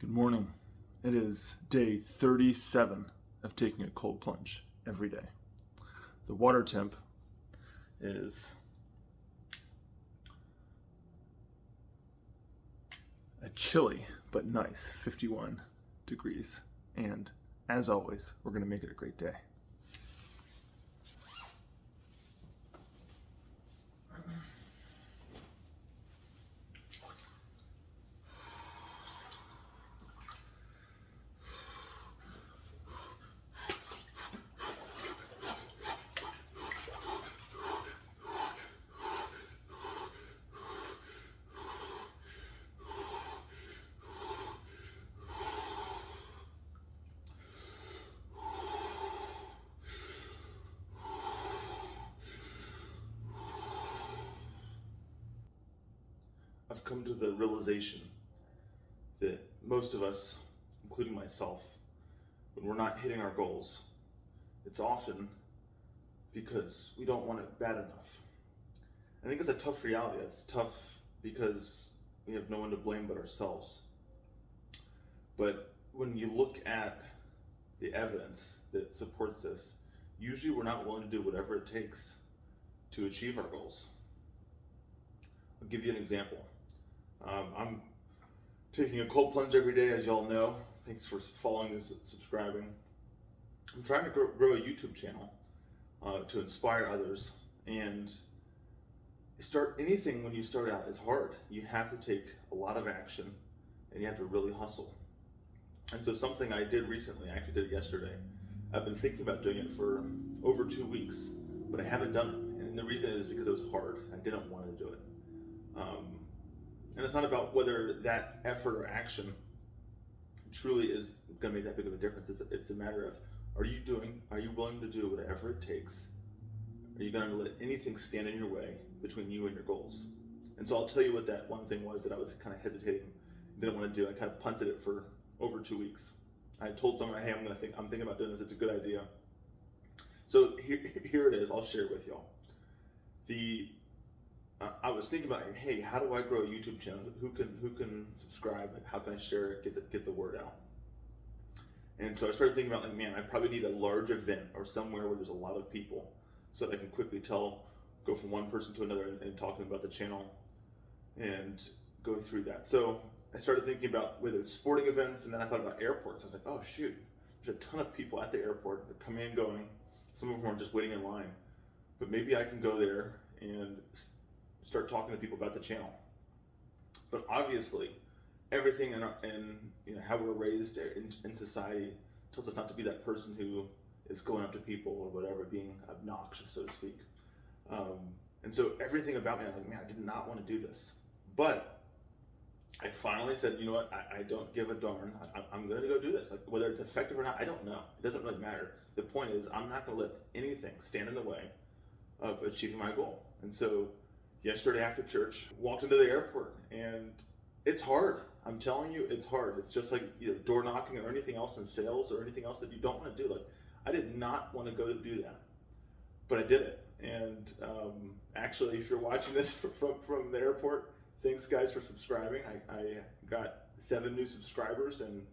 Good morning. It is day 37 of taking a cold plunge every day. The water temp is a chilly but nice 51 degrees. And as always, we're going to make it a great day. I've come to the realization that most of us, including myself, when we're not hitting our goals, it's often because we don't want it bad enough. I think it's a tough reality. It's tough because we have no one to blame but ourselves. But when you look at the evidence that supports this, usually we're not willing to do whatever it takes to achieve our goals. I'll give you an example. I'm taking a cold plunge every day, as y'all know. Thanks for following and subscribing. I'm trying to grow a YouTube channel to inspire others, and start anything when you start out is hard. You have to take a lot of action, and you have to really hustle. And so something I did recently, I actually did it yesterday. I've been thinking about doing it for over 2 weeks, but I haven't done it. And the reason is because it was hard. I didn't want to do it. And it's not about whether that effort or action truly is going to make that big of a difference. It's a matter of, are you willing to do whatever it takes? Are you going to let anything stand in your way between you and your goals? And so I'll tell you what that one thing was that I was kind of hesitating, didn't want to do. I kind of punted it for over 2 weeks. I told someone, hey, I'm thinking about doing this. It's a good idea. So here it is. I'll share it with y'all. I was thinking about, hey, how do I grow a YouTube channel? Who can subscribe? How can I share it? Get the word out. And so I started thinking about, I probably need a large event or somewhere where there's a lot of people, so that I can quickly go from one person to another and talking about the channel and go through that. So I started thinking about whether it's sporting events, and then I thought about airports. I was like, oh shoot, there's a ton of people at the airport. They're coming and going. Some of them are just waiting in line. But maybe I can go there and start talking to people about the channel. But obviously, everything in how we're raised in society tells us not to be that person who is going up to people or whatever, being obnoxious, so to speak. And so everything about me, I was like, I did not want to do this. But I finally said, you know what, I don't give a darn. I'm going to go do this. Like, whether it's effective or not, I don't know. It doesn't really matter. The point is, I'm not going to let anything stand in the way of achieving my goal. And so yesterday after church, walked into the airport, and it's hard. I'm telling you, it's hard. It's just like door knocking or anything else in sales or anything else that you don't want to do. Like, I did not want to go do that, but I did it. And actually, if you're watching this from the airport, thanks guys for subscribing. I got 7 new subscribers and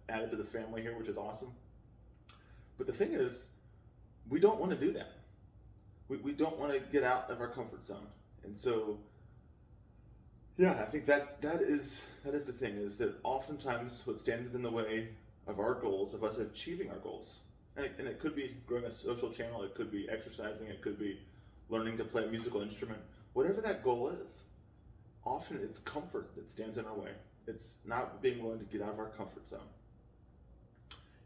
added to the family here, which is awesome. But the thing is, we don't want to do that. We don't want to get out of our comfort zone. And so, yeah, I think that is the thing, is that oftentimes what stands in the way of our goals, of us achieving our goals, and it could be growing a social channel, it could be exercising, it could be learning to play a musical instrument, whatever that goal is, often it's comfort that stands in our way. It's not being willing to get out of our comfort zone.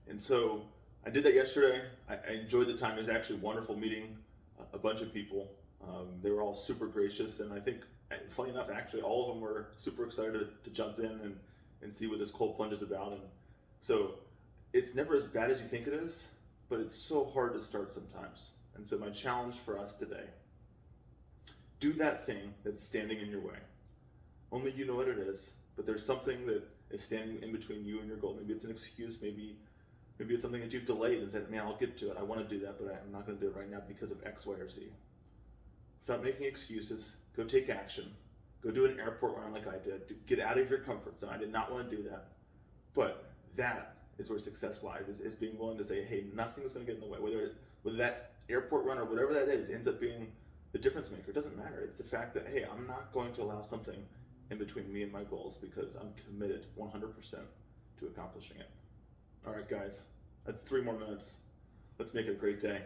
And so I did that yesterday. I enjoyed the time. It was actually wonderful meeting a bunch of people. They were all super gracious, and I think, funny enough, actually all of them were super excited to jump in and see what this cold plunge is about. And so it's never as bad as you think it is, but it's so hard to start sometimes. And so my challenge for us today, do that thing that's standing in your way. Only you know what it is, but there's something that is standing in between you and your goal. Maybe it's an excuse, maybe it's something that you've delayed and said, I'll get to it. I want to do that, but I'm not going to do it right now because of X, Y, or Z. Stop making excuses. Go take action. Go do an airport run like I did. Get out of your comfort zone. I did not want to do that, But that is where success lies, is being willing to say, hey, nothing's going to get in the way. Whether that airport run or whatever that is ends up being the difference maker, it doesn't matter. It's the fact that, hey, I'm not going to allow something in between me and my goals because I'm committed 100% to accomplishing it. All right, guys, that's 3 more minutes. Let's make it a great day.